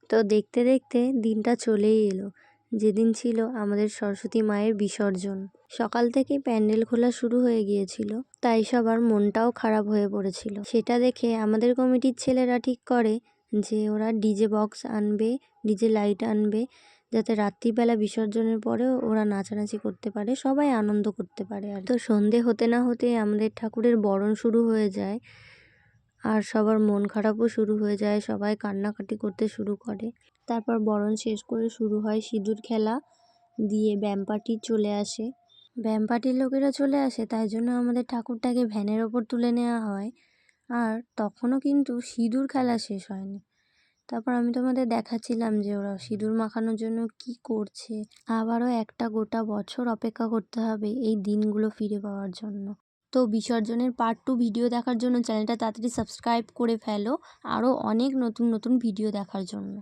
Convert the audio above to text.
তো দেখতে দেখতে দিনটা চলেই এলো, যেদিন ছিল আমাদের সরস্বতী মায়ের বিসর্জন। সকাল থেকে প্যান্ডেল খোলা শুরু হয়ে গিয়েছিল, তাই সবার মনটাও খারাপ হয়ে পড়েছিল। সেটা দেখে আমাদের কমিটির ছেলেরা ঠিক করে যে ওরা ডিজে বক্স আনবে, ডিজে লাইট আনবে, যাতে রাত্রিবেলা বিসর্জনের পরেও ওরা নাচানাচি করতে পারে, সবাই আনন্দ করতে পারে। আর তো সন্ধে হতে না হতে আমাদের ঠাকুরের বরণ শুরু হয়ে যায়, আর সবার মন খারাপও শুরু হয়ে যায়, সবাই কান্নাকাটি করতে শুরু করে। তারপর বরণ শেষ করে শুরু হয় সিঁদুর খেলা, দিয়ে ব্যাম পার্টি চলে আসে। ব্যাম পার্টির লোকেরা চলে আসে, তাই জন্য আমাদের ঠাকুরটাকে ভ্যানের ওপর তুলে নেওয়া হয়। আর তখনও কিন্তু সিঁদুর খেলা শেষ হয়নি। তারপর আমি তোমাদের দেখাচ্ছিলাম যে ওরা সিঁদুর মাখানোর জন্য কি করছে। আবারও একটা গোটা বছর অপেক্ষা করতে হবে এই দিনগুলো ফিরে পাওয়ার জন্য। তো বিসর্জনের পার্ট 2 ভিডিও দেখার জন্য চ্যানেলটা তাড়াতাড়ি সাবস্ক্রাইব করে ফেলো, আরও অনেক নতুন নতুন ভিডিও দেখার জন্য।